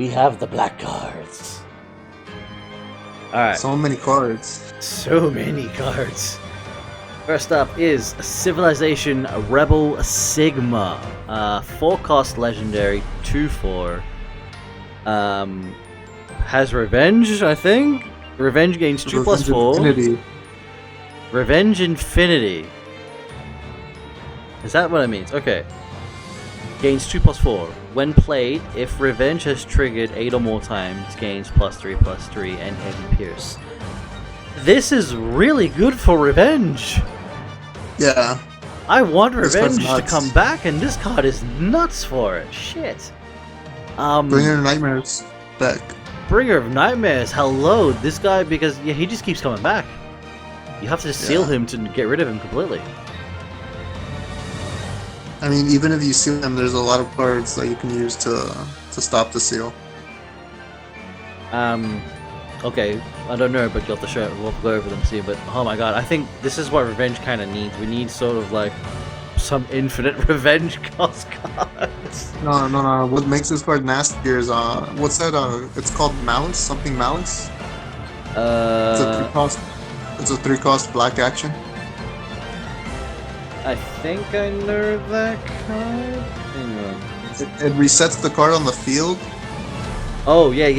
we have the black cards. Alright. So many cards. So many cards. First up is Civilization Rebel Sigma. 4-cost legendary, 2/4. Has Revenge, I think? Revenge gains 2+4. Infinity. Revenge Infinity. Is that what it means? Okay. Gains 2+4. When played, if Revenge has triggered 8 or more times, gains +3/+3 and Heavy Pierce. This is really good for Revenge. Yeah. I want This card's Revenge to nuts. come back, and this card is nuts for it. Shit. Bringer of Nightmares deck. Bringer of Nightmares. Hello, this guy, because yeah, he just keeps coming back. You have to seal him to get rid of him completely. I mean, even if you seal them, there's a lot of cards that you can use to stop the seal. Okay, I don't know, but you'll have to show. We'll go over them soon. But oh my god, I think this is what Revenge kind of needs. We need sort of like some infinite Revenge cost cards. No. What makes this card nastier is what's that? It's called Malice. Something Malice. It's a 3-cost. It's a 3-cost black action. I think I know that card. Hang on. It resets the card on the field. Oh yeah.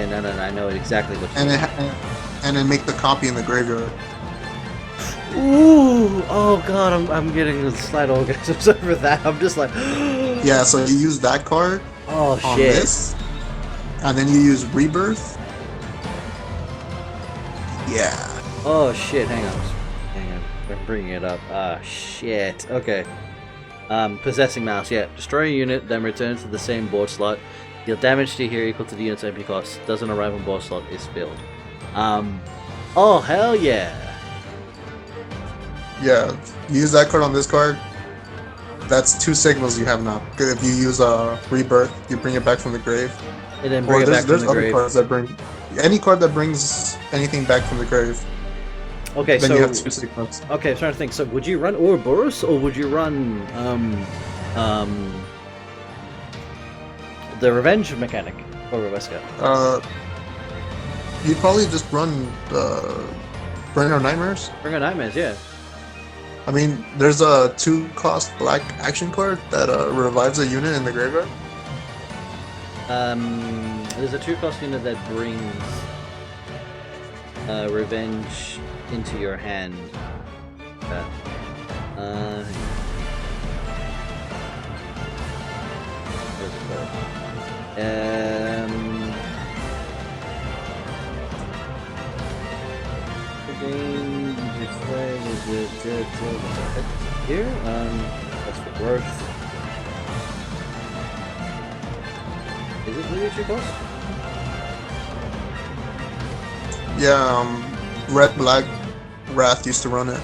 No. I know exactly what. And then make the copy in the graveyard. Ooh! Oh god, I'm getting a slight orgasms over that. I'm just like. Yeah, so you use that card Oh on shit! this, and then you use Rebirth. Yeah. Oh shit! Hang on. I'm bringing it up. Ah shit. Okay. Possessing Mouse. Yeah. Destroy a unit, then return to the same board slot. Deal damage to here equal to the unit's MP cost. Doesn't arrive on board slot is filled. Oh hell yeah! Yeah. Use that card on this card. That's 2 Sigmas you have now. If you use Rebirth, you bring it back from the grave. And then bring it back from there's the other grave. cards that bring any card that brings anything back from the grave. Okay, Then so you have 2 Sigmas. okay, I'm trying to think. So would you run Ouroboros or would you run the Revenge mechanic or Reveska? You'd probably just run Bringer of Nightmares. Bringer Nightmares, yeah. I mean, there's a 2-cost black action card that revives a unit in the graveyard. There's a 2-cost unit that brings Revenge into your hand. Where's it called? Here, that's for growth. Is it really 2 cost? Yeah, Red Black Wrath used to run it.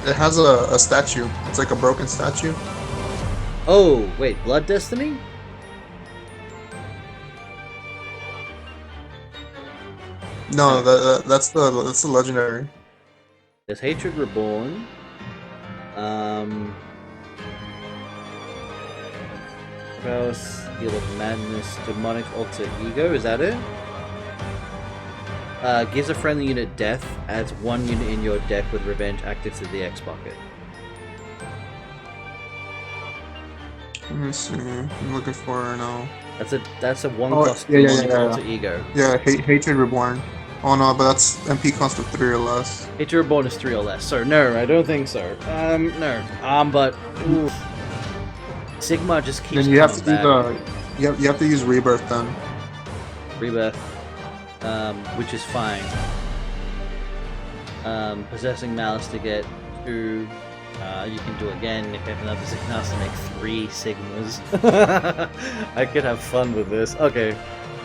It has a statue. It's like a broken statue. Oh, wait, Blood Destiny? No, that's the legendary. There's Hatred Reborn. Kraus, Heal of Madness, Demonic Alter Ego, is that it? Gives a friendly unit death, adds 1 unit in your deck with Revenge active to the X bucket. Let me see. I'm looking for her now. That's a 1-cost yeah, Demonic yeah. Alter Ego. Yeah, Hatred Reborn. Oh no, but that's MP cost of 3 or less. Hatred Reborn is 3 or less, so no, I don't think so. No. But oof. Sigma just keeps Then you have to coming back. you have to use Rebirth then. Rebirth, which is fine. Possessing Malice to get 2. You can do again if you have another Sigma to make 3 Sigmas. I could have fun with this. Okay,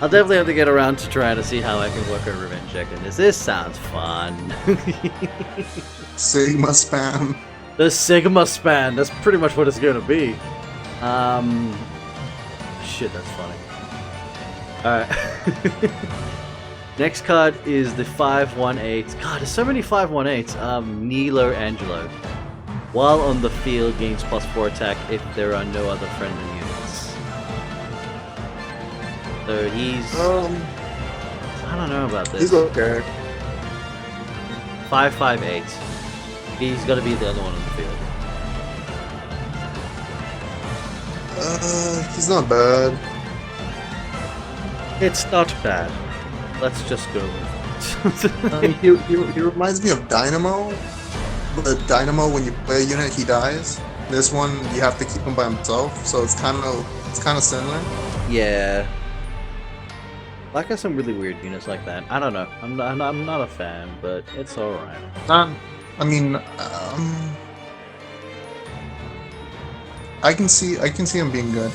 I'll definitely have to get around to trying to see how I can work a Revenge deck in this. This sounds fun. Sigma spam. The Sigma span, that's pretty much what it's gonna be. Shit, that's funny. Alright. Next card is the 5/1/8. God, there's so many 5/1/8s. Angelo. While on the field, gains +4 attack if there are no other friendly units. So he's... I don't know about this. He's okay. 558. He's got to be the other one on the field. He's not bad. It's not bad. Let's just go with it. He reminds me of Dynamo, but Dynamo, when you play a unit, he dies. This one, you have to keep him by himself, so it's kind of similar. Yeah. Like, there's some really weird units like that. I don't know. I'm not a fan, but it's alright. I mean, I can see him being good.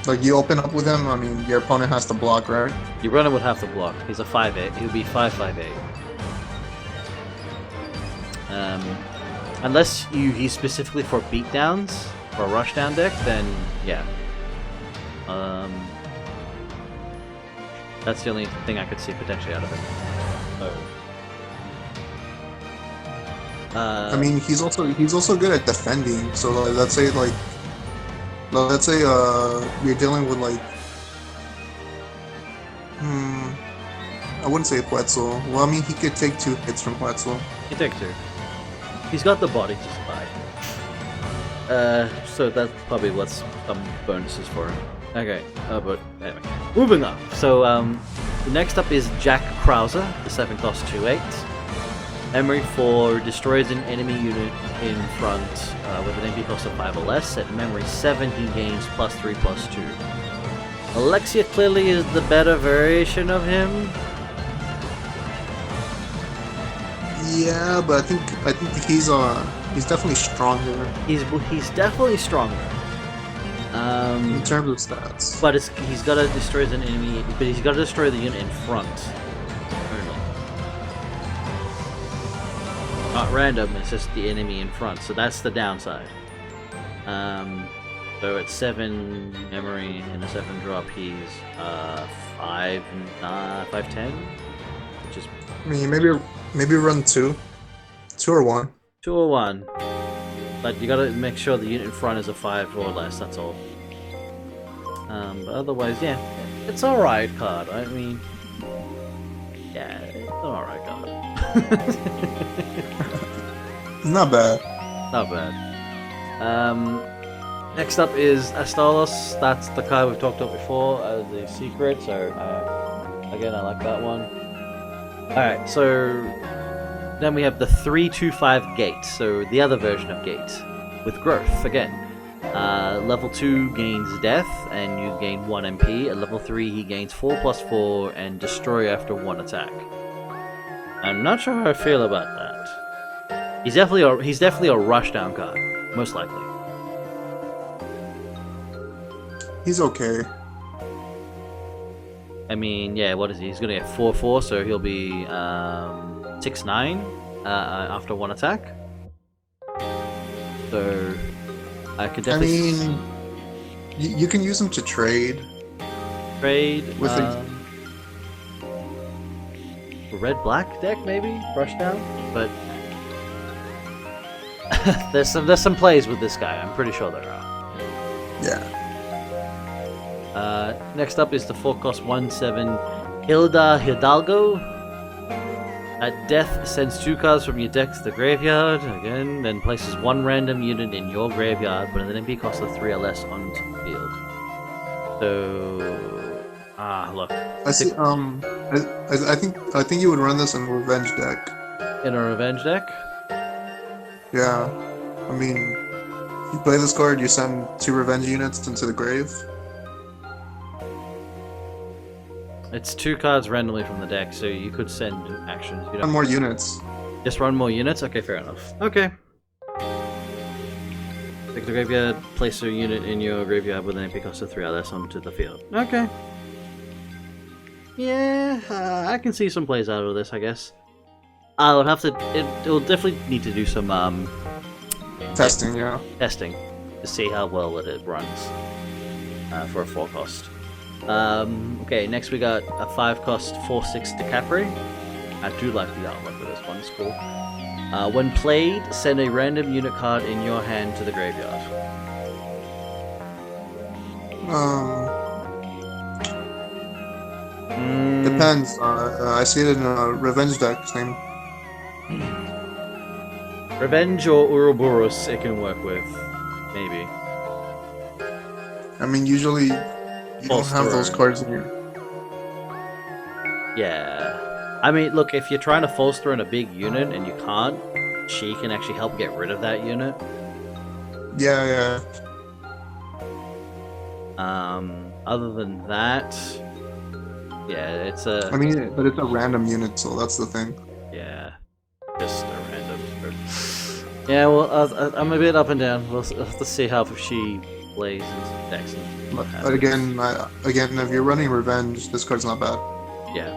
Like, you open up with him, I mean, your opponent has to block, right? Your runner would have to block. He's a 5/8. He would be 5/5/8. Unless he's specifically for beatdowns or rushdown deck, then yeah. That's the only thing I could see potentially out of it. I mean, he's also good at defending. So like, let's say you're dealing with like, I wouldn't say Quetzal. Well, I mean, he could take 2 hits from Quetzal. He can take 2. He's got the body to survive. So that's probably what's some bonuses for him. Okay, but anyway, moving on. So next up is Jack Krauser, the 7-cost 2/8. Memory 4 destroys an enemy unit in front with an MP cost of 5 or less. At memory 7, he gains +3/+2. Alexia clearly is the better variation of him. Yeah, but I think he's definitely stronger. He's definitely stronger. In terms of stats. But he's got to destroy an enemy. But he's got to destroy the unit in front. Only. Not random. It's just the enemy in front. So that's the downside. So at 7 memory and a 7 drop, he's 5'10", which is. I mean, maybe run 2 or 1. 2 or 1. But you gotta make sure the unit in front is a 5 or less, that's all. But otherwise, yeah, it's alright card. I mean, yeah, it's an alright card. Not bad. Not bad. Next up is Starless. That's the card we've talked about before as the secret, so again, I like that one. Alright, so then we have the 3/2/5 Gate, so the other version of Gate, with growth again. Level 2 gains death, and you gain 1 MP. At level 3, he gains 4/4 and destroy after 1 attack. I'm not sure how I feel about that. He's definitely a rushdown card, most likely. He's okay. I mean, yeah, what is he? He's gonna get 4/4, so he'll be 6/9 after 1 attack. So I could definitely. I mean, you can use him to trade. With red-black deck, maybe rushdown, but there's some plays with this guy. I'm pretty sure there are. Yeah. Next up is the 4-cost 1/7 Hilda Hidalgo. At death, sends 2 cards from your deck to the graveyard, again, then places 1 random unit in your graveyard, but an MP cost of 3 or less onto the field. So, look. I see. I think you would run this in a revenge deck. In a revenge deck? Yeah. I mean, you play this card, you send 2 revenge units into the grave. It's 2 cards randomly from the deck, so you could send actions. You don't... Run more units. Just run more units? Okay, fair enough. Okay. Take the graveyard, place a unit in your graveyard with an MP cost of 3 or less onto the field. Okay. Yeah, I can see some plays out of this, I guess. I would have to... It'll definitely need to do some, testing, yeah. Testing. To see how well it runs. For a 4-cost. Okay, next we got a 5-cost 4/6 to Capri. I do like the artwork for this one, it's cool. When played, send a random unit card in your hand to the graveyard. Depends. I see it in a revenge deck. Same. Revenge or Ouroboros it can work with. Maybe. I mean, usually you don't have those cards in your. Yeah. I mean, look, if you're trying to false throw in a big unit and you can't, she can actually help get rid of that unit. Yeah. Other than that, yeah, it's a. I mean, but it's a random unit, so that's the thing. Yeah, just a random. Yeah, well, I'm a bit up and down. We'll have to see how she plays and decks. But again, if you're running revenge, this card's not bad. Yeah.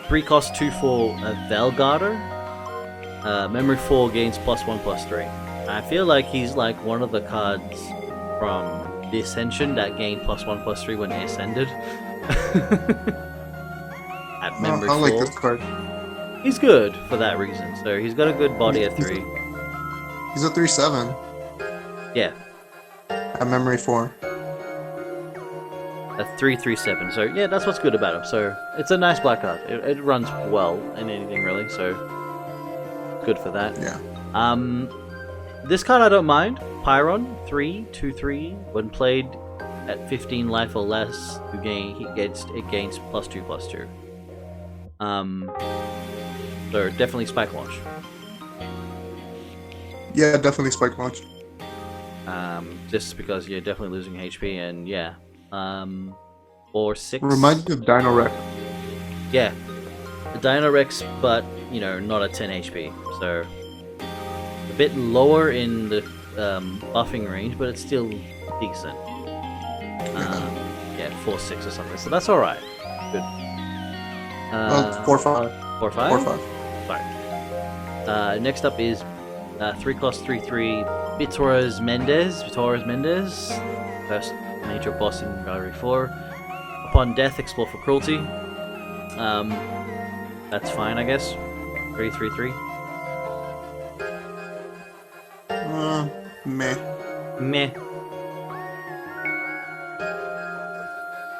3 cost 2 for Velgarder. Memory 4 gains +1/+3. I feel like he's like one of the cards from the Ascension that gained +1/+3 when they ascended. At memory 4. I like this card. He's good for that reason. So he's got a good body at 3. He's a 3/7. Yeah. At memory 4. A 3/3/7. So yeah, that's what's good about him. So it's a nice black card. It runs well in anything really. So good for that. Yeah. This card I don't mind. Pyron 3/2/3. When played at 15 life or less, it gains +2/+2. So definitely spike launch. Yeah, definitely spike launch. Just because you're definitely losing HP and yeah. 4/6. Reminds me of Dino Rex. Yeah, a Dino Rex, but you know, not a 10 HP. So a bit lower in the buffing range, but it's still decent. Yeah, 4/6 or something. So that's all right. Good. 4/5. 4/5. 4/5. Fine. Next up is 3 cost 3/3 Tavares Mendez. First major boss in Gallery 4. Upon death, explore for cruelty. That's fine, I guess. 3/3/3. Meh. Meh.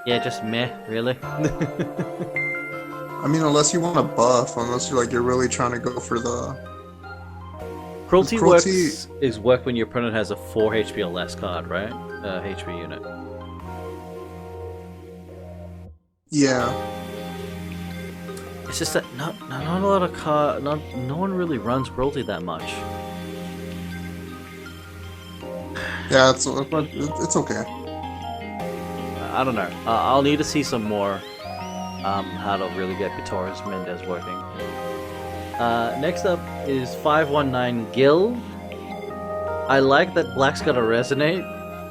Yeah, just meh, really. I mean, unless you want to buff, unless you're really trying to go for the Cruelty is work when your opponent has a 4 HP or less card, right? HP unit. Yeah. It's just that not a lot of no one really runs cruelty that much. Yeah, it's okay. I don't know. I'll need to see some more how to really get Tavares Mendez working. Next up is 519 Gil. I like that Black's got a resonate,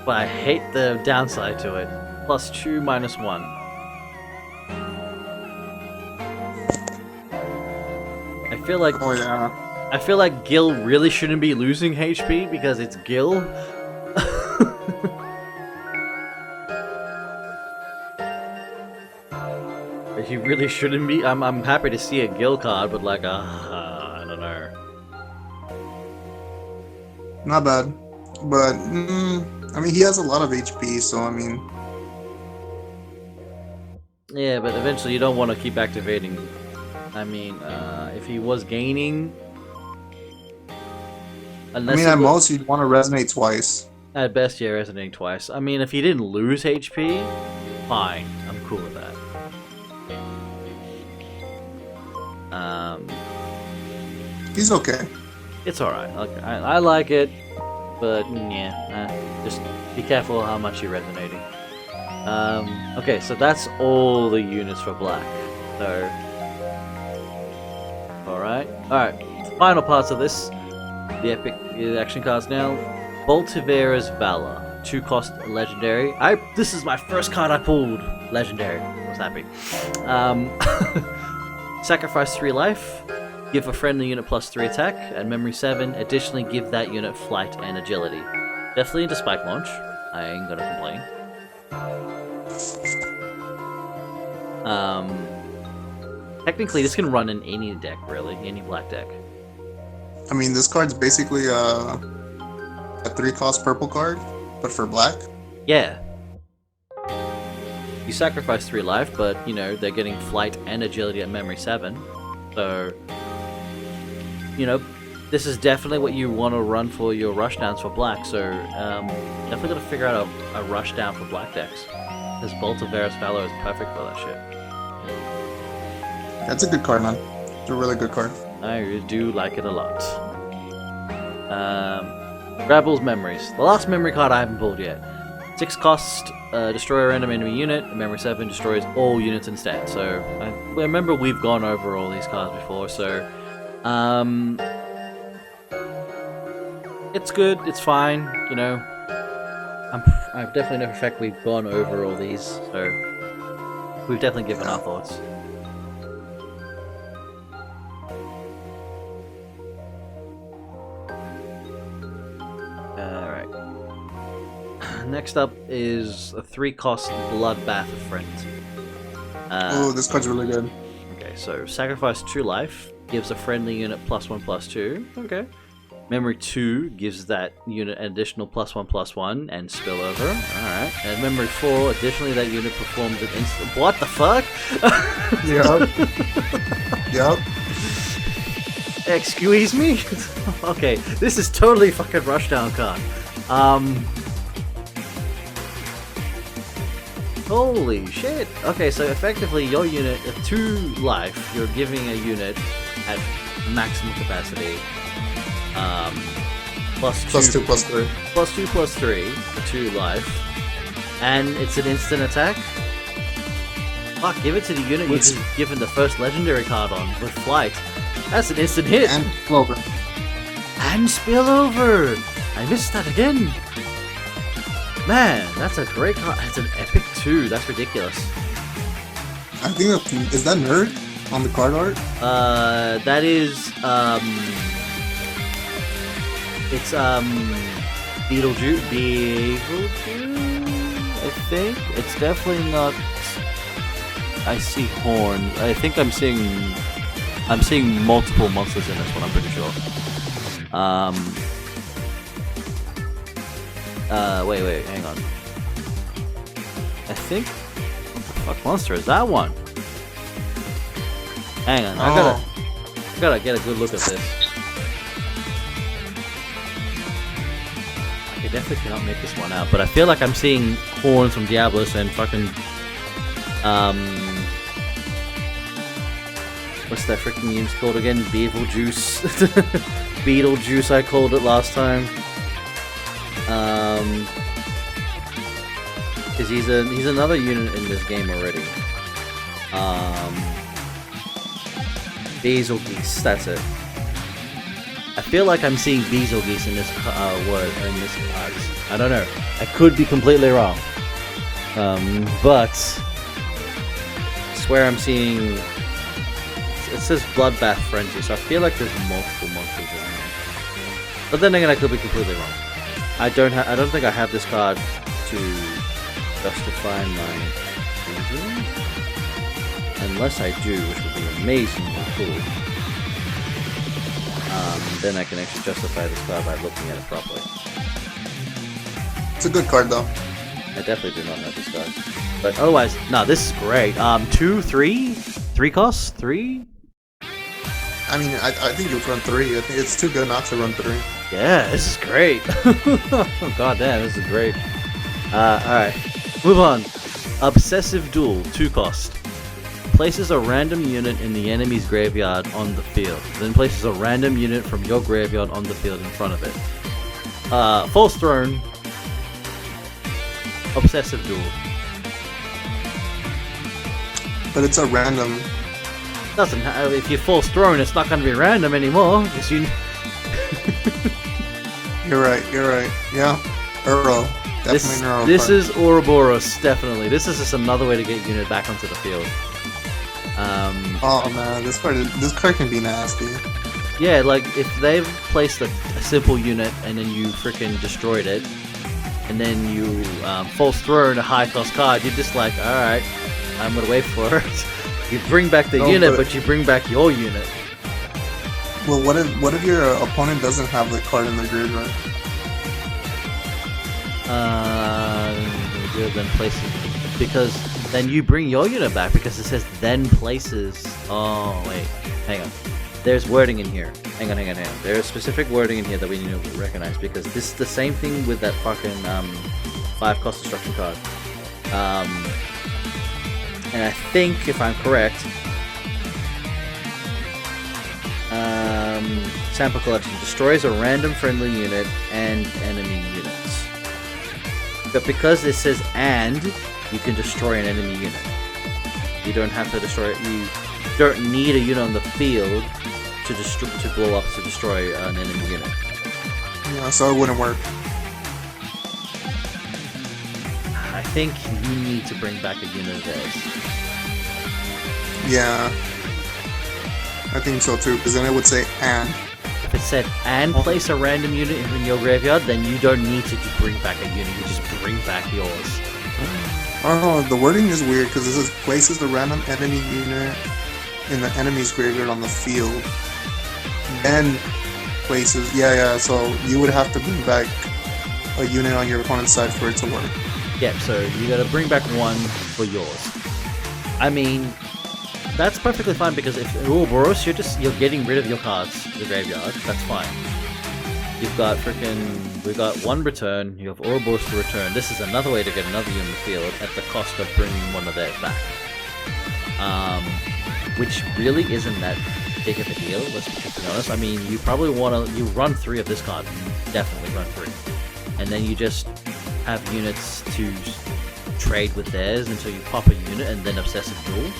but I hate the downside to it. +2, -1. Oh yeah. I feel like Gil really shouldn't be losing HP because it's Gil. He really shouldn't be. I'm happy to see a Gil card, but like, I don't know. Not bad, but I mean, he has a lot of HP, so I mean. Yeah, but eventually you don't want to keep activating. I mean, if he was gaining, unless at most you'd want to resonate twice. At best, yeah, resonating twice. I mean, if he didn't lose HP, fine, I'm cool with that. He's okay. It's alright. I like it, but yeah, just be careful how much you're resonating. Okay, so that's all the units for Black. So, alright. Final parts of this. The epic action cards now. Tavares Valor. 2 cost legendary. This is my first card I pulled legendary. I was happy. Sacrifice 3 life. Give a friendly unit +3 attack and memory 7. Additionally, give that unit flight and agility. Definitely into spike launch. I ain't gonna complain. Technically, this can run in any deck, really, any black deck. I mean, this card's basically a 3 cost purple card. But for black? Yeah. You sacrifice 3 life, but, you know, they're getting flight and agility at memory 7. So, you know, this is definitely what you want to run for your rushdowns for black. So, definitely got to figure out a rushdown for black decks. This Bolt of Tavares Valor is perfect for that shit. That's a good card, man. It's a really good card. I do like it a lot. Rebel's Memories. The last memory card I haven't pulled yet. 6 cost, destroy a random enemy unit, and memory 7 destroys all units instead. So, I remember we've gone over all these cards before, so... it's good, it's fine, you know. I've definitely know for a fact we've gone over all these, so... We've definitely given our thoughts. Next up is a 3-cost Bloodbath Frenzy. Oh, this card's really good. Okay, so sacrifice 2 life, gives a friendly unit +1/+2. Okay. Memory 2 gives that unit an additional +1/+1 and spillover. Alright. And memory 4, additionally that unit performs an instant. What the fuck? Yep. Excuse me? Okay, this is totally fucking rushdown card. Holy shit! Okay, so effectively your unit at 2 life, you're giving a unit at maximum capacity. +2/+3. +2/+3 for 2 life. And it's an instant attack? Fuck, give it to the unit you've just given the first legendary card on with flight. That's an instant hit! And spillover. And spillover! I missed that again! Man, that's a great card. It's an epic 2. That's ridiculous. I think is that nerd on the card art? That is it's Beetlejuice. I think it's definitely not. I see horns. I think I'm seeing multiple monsters in this one. I'm pretty sure. Wait, hang on. I think... What the fuck monster is that one? Hang on, I gotta get a good look at this. I definitely cannot make this one out, but I feel like I'm seeing horns from Diablos and fucking... What's that freaking unit called again? Beetlejuice. Beetlejuice I called it last time. Because he's another unit in this game already. Beetlejuice, that's it. I feel like I'm seeing Beetlejuice in this word, or in this card. I don't know. I could be completely wrong. But I swear I'm seeing. It says Bloodbath Frenzy, so I feel like there's multiple monsters in there. But then again, I could be completely wrong. I don't think I have this card to justify my reasoning. Unless I do, which would be amazingly cool. Then I can actually justify this card by looking at it properly. It's a good card though. I definitely do not have this card. But otherwise, no, this is great. 2, 3? 3 costs? 3? I mean, I think you'd run 3. I think it's too good not to run 3. Yeah, this is great. Oh, god damn, this is great. Alright. Move on. Obsessive Duel, 2 cost. Places a random unit in the enemy's graveyard on the field. Then places a random unit from your graveyard on the field in front of it. False Throne. Obsessive Duel. But it's a random. Doesn't have, if you False Throne, it's not going to be random anymore. You... You're right. Yeah. Earl. Definitely Earl. This is Ouroboros, definitely. This is just another way to get unit back onto the field. Oh man, this card can be nasty. Yeah, like if they've placed a simple unit and then you freaking destroyed it, and then you False Throne a high cost card, you're just like, alright, I'm gonna wait for it. You bring back the unit, but you bring back your unit. Well, what if your opponent doesn't have the card in their graveyard? Then places, because then you bring your unit back because it says then places. Oh wait, hang on. There's wording in here. Hang on. There's specific wording in here that we need to recognize because this is the same thing with that fucking 5-cost destruction card. And I think if I'm correct, sample collection destroys a random friendly unit and enemy units. But because this says and, you can destroy an enemy unit. You don't have to destroy it. You don't need a unit on the field to blow up to destroy an enemy unit. Yeah, so it wouldn't work. I think you need to bring back a unit of theirs. Yeah, I think so too, because then it would say and. If it said and place a random unit in your graveyard, then you don't need to bring back a unit, you just bring back yours. Oh, the wording is weird because it says places the random enemy unit in the enemy's graveyard on the field. Then places, yeah, so you would have to bring back a unit on your opponent's side for it to work. Yeah, so you gotta bring back one for yours. I mean, that's perfectly fine because if Ouroboros, you're getting rid of your cards to the graveyard. That's fine. We've got one return. You have Ouroboros to return. This is another way to get another unit in the field at the cost of bringing one of theirs back. Which really isn't that big of a deal. Let's be honest. I mean, you probably you run 3 of this card. Definitely run 3, and then you just have units to trade with theirs until you pop a unit and then Obsessive Duel.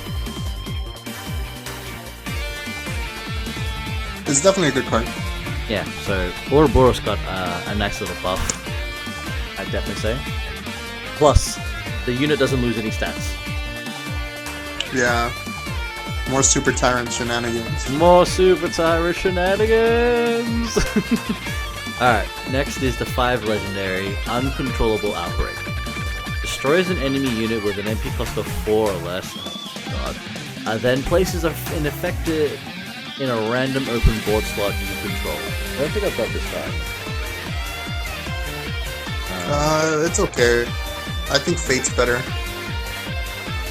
It's definitely a good card. Yeah, so Ouroboros got a nice little buff, I'd definitely say. Plus, the unit doesn't lose any stats. Yeah. More Super Tyrant shenanigans. More Super Tyrant shenanigans! Alright, next is the 5 legendary Uncontrollable Operation. Destroys an enemy unit with an MP cost of 4 or less. Oh god. Then places an affected in a random open board slot you control. I don't think I've got this card. It's okay. I think Fate's better.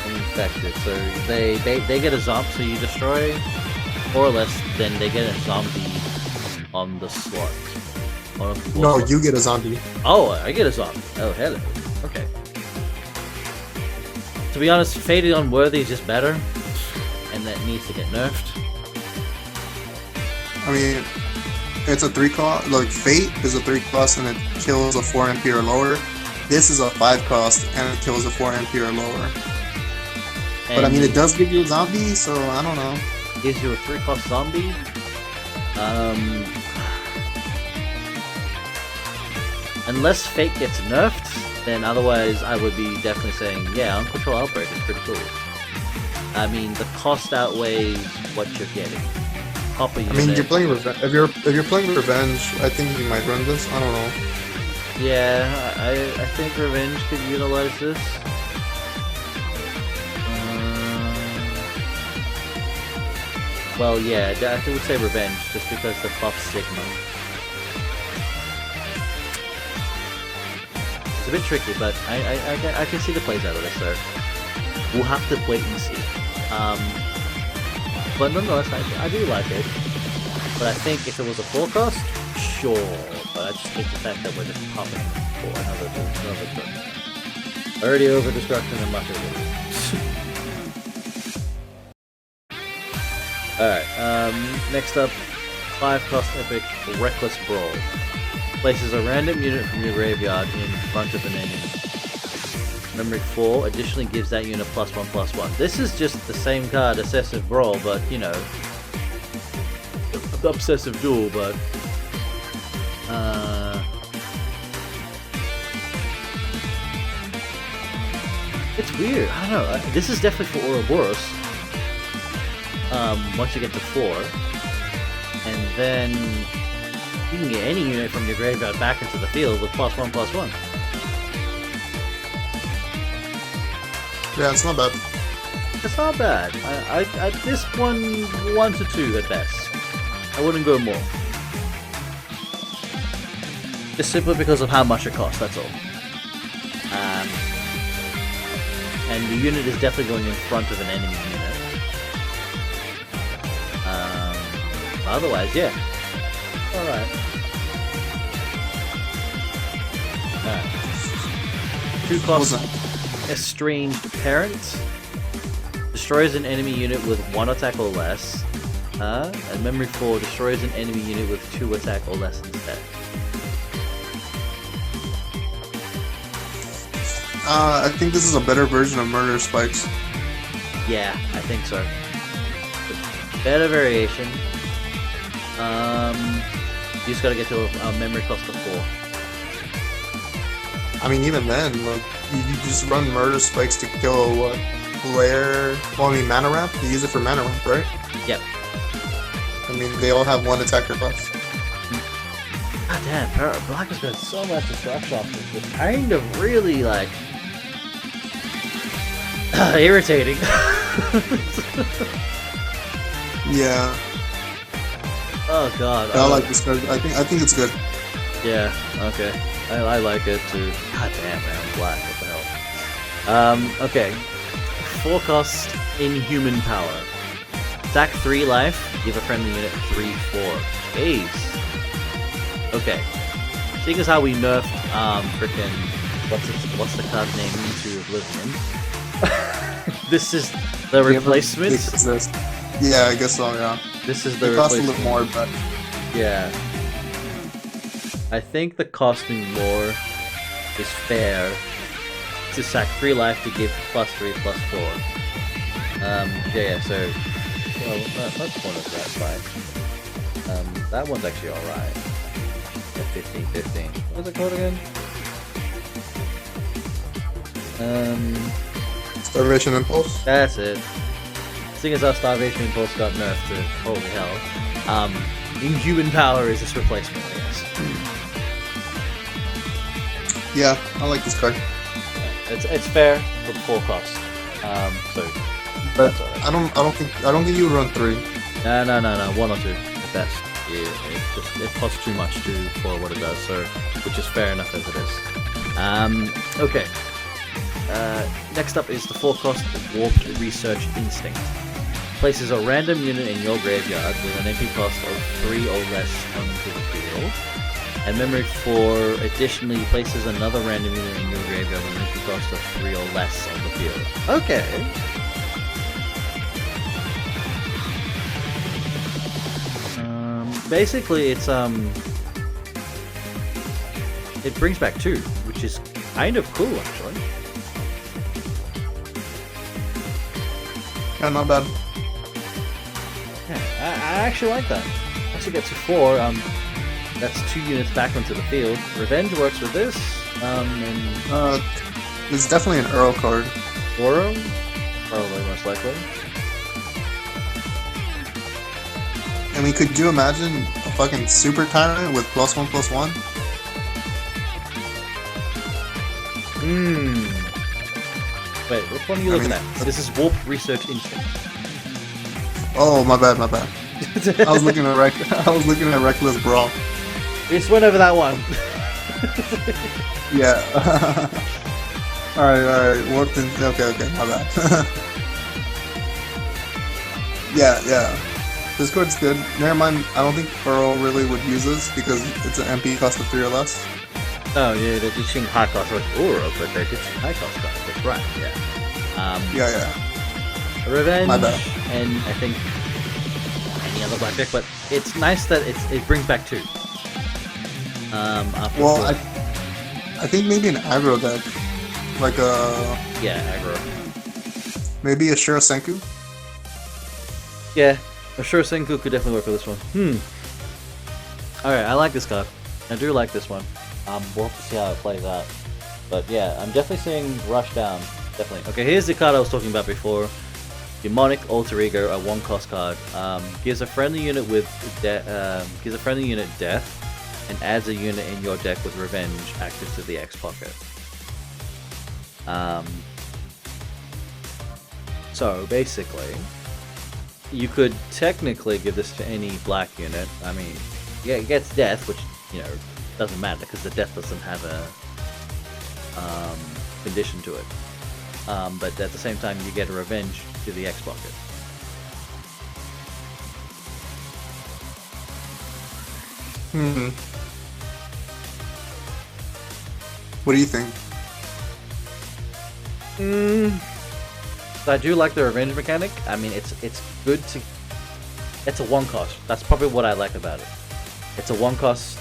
Infected, so they get a zombie, so you destroy, or less, then they get a zombie on the slot. No, you get a zombie. Oh, I get a zombie. Oh, hello. Okay. To be honest, Fated Unworthy is just better, and that needs to get nerfed. I mean, it's a 3-cost. Like Fate is a 3-cost and it kills a 4 MP or lower. This is a 5-cost and it kills a 4 MP or lower. But I mean, it does give you a zombie, so I don't know. Gives you a 3-cost zombie. Unless Fate gets nerfed, then otherwise I would be definitely saying, yeah, Uncontrollable Operation is pretty cool. I mean, the cost outweighs what you're getting. I mean, you're playing Revenge. If you're playing Revenge, I think you might run this. I don't know. Yeah, I think Revenge could utilize this. Well, yeah, I would say Revenge, just because the buff Sigma. It's a bit tricky, but I can see the plays out of this, so we'll have to wait and see. But nonetheless, I do like it. But I think if it was a 4-cost, sure. But I just hate the fact that we're just popping for another turn. Already over destruction and much of it. Alright, next up, 5-cost epic Reckless Brawl. Places a random unit from your graveyard in front of an enemy. Memory 4 additionally gives that unit +1/+1. This is just the same card, Obsessive Brawl, but you know, Obsessive Duel, but it's weird. I don't know. This is definitely for Ouroboros. Once you get to 4, and then you can get any unit from your graveyard back into the field with +1/+1. Yeah, it's not bad. It's not bad. At this one, 1 to 2 at best. I wouldn't go more. Just simply because of how much it costs, that's all. And the unit is definitely going in front of an enemy unit. Otherwise, yeah. Alright. Alright. 2 cost Estranged Parent. Destroys an enemy unit with 1 attack or less. And Memory 4 destroys an enemy unit with 2 attack or less instead. I think this is a better version of Murder Spikes. Yeah, I think so. Better variation. You just gotta get to a memory cost of 4. I mean, even then, look, you just run Murder Spikes to kill what? Flare? Well, I mean, Mana Ramp? You use it for Mana Ramp, right? Yep. I mean, they all have 1 attacker buff. God damn, Black has got so much destruction options. It's kind of really, like, irritating. Yeah. Oh god. I like this card. I think it's good. Yeah, okay. I like it too. God damn, man. Black, what the hell. Okay. 4 cost Inhuman Power. Sack 3 life, give a friendly unit 3/4. Ace. Okay. Seeing as how we nerfed, frickin' what's the card's name into Oblivion? This is the replacement? Yeah, I guess so, yeah. This is the it costs replacement. a little more, but... Yeah. I think the costing more is fair to sack 3 life to give +3/+4. Yeah, so... Well, that's one of that's fine. That one's actually alright. 15. What's it called again? Starvation Impulse? That's it. Seeing as our Starvation Impulse got nerfed to holy hell, Inhuman Power is this replacement, I guess. Yeah, I like this card. It's fair for the 4 cost. So but I don't think you would run 3. No, 1 or 2 at best. Yeah, it costs too much for what it does, so which is fair enough as it is. Okay. Next up is the 4 cost Warped Research Instinct. Places a random unit in your graveyard with an MP cost of 3 or less onto the field. And Memory 4 additionally places another random unit in your graveyard with an MP cost of 3 or less on the field. Okay. Basically, it's it brings back 2, which is kind of cool, actually. Yeah, not bad. Yeah, I actually like that. Once you get to 4, that's 2 units back onto the field. Revenge works with this, and... it's definitely an Earl card. Oro? Probably, most likely. I mean, could you imagine a fucking Super Tyrant with +1/+1? Wait, which one are you looking at? This is Warped Research Instinct. Oh, my bad. I was looking at Reckless Brawl. We just went over that one. Yeah. Alright. Warped in... Okay, my bad. Yeah. This card's good. Never mind, I don't think Pearl really would use this because it's an MP cost of 3 or less. Oh yeah, they're ditching high cost like Aura, but they're ditching high cost cards. That's right, yeah. Yeah. Revenge, My bad. and I think any other black deck, but it's nice that it brings back 2. Well, I think maybe an aggro deck. Like a... Yeah, aggro. Maybe a Shirasenku? Yeah. I'm sure Senku could definitely work for this one. Alright, I like this card. I do like this one. We'll have to see how it plays out. But yeah, I'm definitely seeing Rush Down. Definitely. Okay, here's the card I was talking about before. Demonic Alter Ego, a 1-cost card. Gives a friendly unit with death, and adds a unit in your deck with Revenge active to the X pocket. So basically, you could technically give this to any black unit. I mean, yeah, it gets death, which, you know, doesn't matter because the death doesn't have a condition to it. But at the same time, you get a revenge to the X pocket. What do you think? I do like the revenge mechanic. I mean, it's good to. It's a one cost. That's probably what I like about it. It's a one cost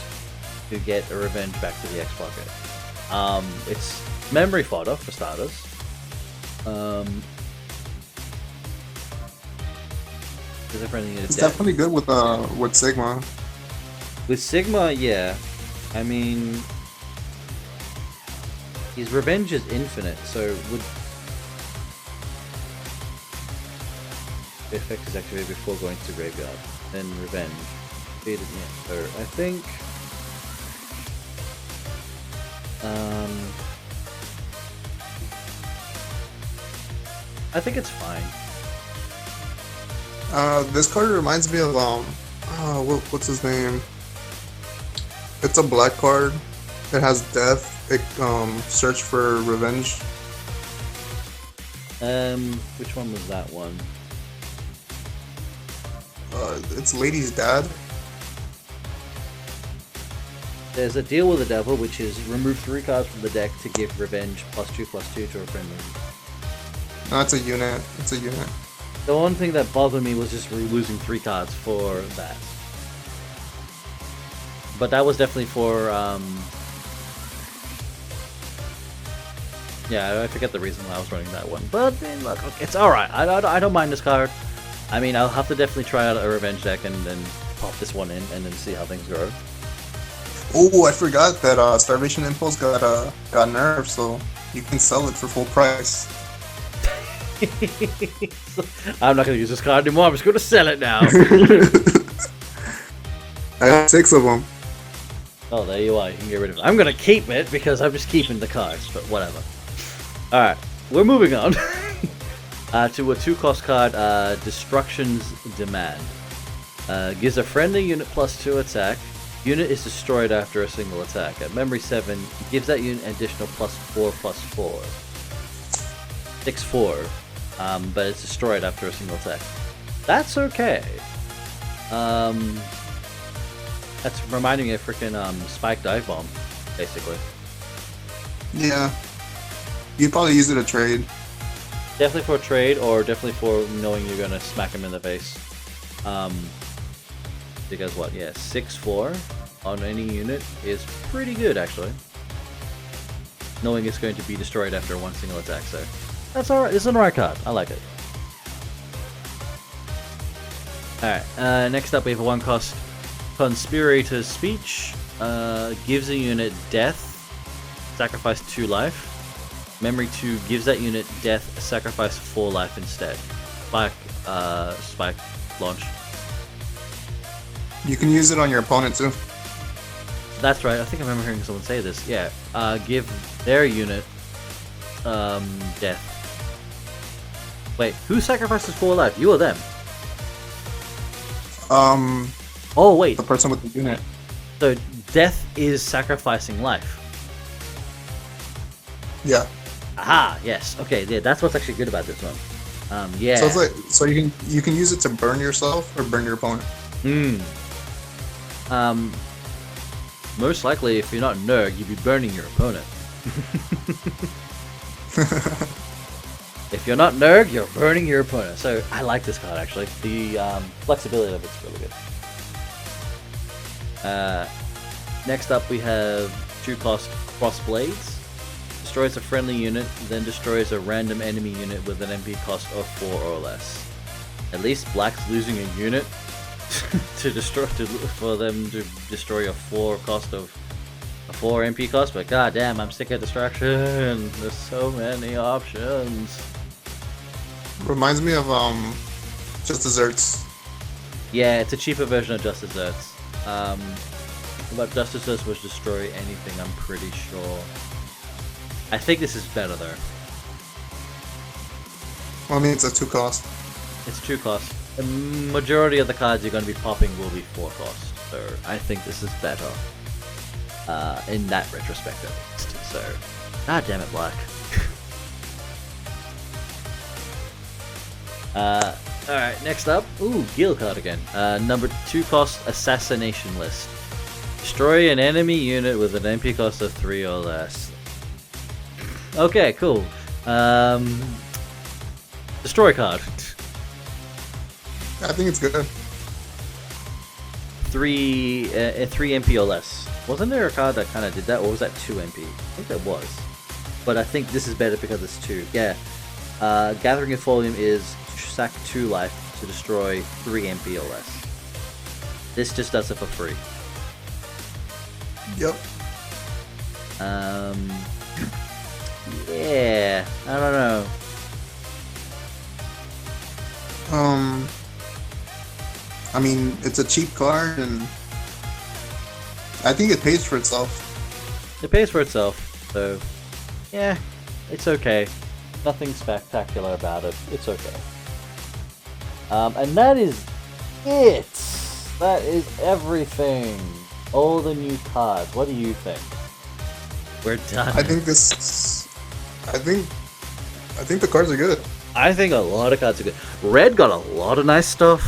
to get a revenge back to the X pocket. It's memory fodder for starters. It's definitely good with Sigma. With Sigma, yeah. I mean, his revenge is infinite, so would the effect is activated before going to graveyard. Then revenge. Yeah, so I think it's fine. This card reminds me of what's his name? It's a black card. It has death. It search for revenge. Which one was that one? It's Lady's dad. There's a deal with the devil, which is remove 3 cards from the deck to give revenge +2/+2 to a friendly. No, it's a unit. It's a unit. The one thing that bothered me was just losing 3 cards for that. But that was definitely for, yeah, I forget the reason why I was running that one. But, look, it's alright. I don't mind this card. I mean, I'll have to definitely try out a revenge deck and then pop this one in and then see how things go. Oh, I forgot that Starvation Impulse got nerfed, so you can sell it for full price. I'm not going to use this card anymore. I'm just going to sell it now. I got 6 of them. Oh, there you are. You can get rid of it. I'm going to keep it because I'm just keeping the cards, but whatever. Alright, we're moving on to a 2-cost card, Destruction's Demand. Gives a friendly unit +2 attack. Unit is destroyed after a single attack. At memory 7, gives that unit an additional +4/+4. 6/4. But it's destroyed after a single attack. That's okay. That's reminding me of freaking Spike Dive Bomb, basically. Yeah. You'd probably use it to trade. Definitely for a trade, or definitely for knowing you're gonna smack him in the face. Because what? Yeah, 6/4 on any unit is pretty good, actually. Knowing it's going to be destroyed after one single attack, so that's alright. It's an alright card. I like it. Alright, next up we have a 1-cost Conspirators Speech. Gives a unit death, sacrifice 2 life. Memory 2 gives that unit death, sacrifice 4 life instead. Spike launch. You can use it on your opponent too. That's right, I think I remember hearing someone say this. Yeah, give their unit death. Wait, who sacrifices 4 life? You or them? Oh wait. The person with the unit. So death is sacrificing life. Yeah. Aha, yes. Okay, yeah, that's what's actually good about this one. Yeah. So it's like, so you can use it to burn yourself or burn your opponent. Most likely, if you're not Nerg, you'd be burning your opponent. If you're not Nerg, you're burning your opponent. So I like this card actually. The flexibility of it's really good. Next up, we have 2-cost Crossblades. Destroys a friendly unit, then destroys a random enemy unit with an MP cost of 4 or less. At least Black's losing a unit for them to destroy a 4 MP cost, but goddamn, I'm sick of distraction. There's so many options. Reminds me of Just Desserts. Yeah, it's a cheaper version of Just Desserts. But Just Desserts was destroy anything, I'm pretty sure. I think this is better though. Well, I mean, it's a 2-cost. It's 2-cost. The majority of the cards you're going to be popping will be 4-cost, so I think this is better in that retrospect at least. So, god damn it, Black. Alright, next up. Ooh, Gil card again. Number 2 cost assassination list. Destroy an enemy unit with an MP cost of 3 or less. Okay, cool. Destroy card. I think it's good. 3 MP or less. Wasn't there a card that kind of did that, or was that 2 MP? I think that was. But I think this is better because it's 2. Yeah. Gathering of Volume is sack 2 life to destroy 3 MP or less. This just does it for free. Yep. Yeah, I don't know. I mean, it's a cheap card, and I think it pays for itself. It pays for itself, so yeah, it's okay. Nothing spectacular about it. It's okay. And that is it. That is everything. All the new cards. What do you think? We're done. I think the cards are good. I think a lot of cards are good. Red got a lot of nice stuff,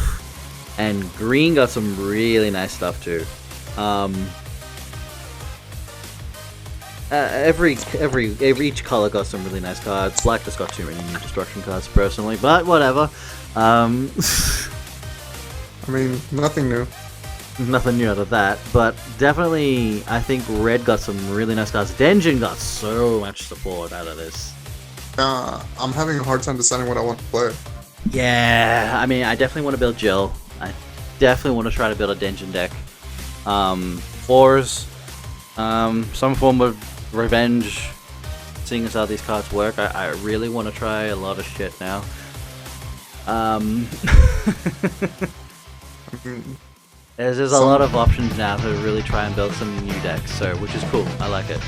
and green got some really nice stuff too. Each color got some really nice cards. Black just got too many new destruction cards personally, but whatever. I mean, nothing new. Nothing new out of that, but definitely I think red got some really nice cards. Denjin got so much support out of this. I'm having a hard time deciding what I want to play. Yeah, I mean, I definitely want to build Jill. I definitely want to try to build a Denjin deck. Fours, some form of revenge, seeing as how these cards work. I really want to try a lot of shit now. There's a lot of options now to really try and build some new decks, so which is cool. I like it.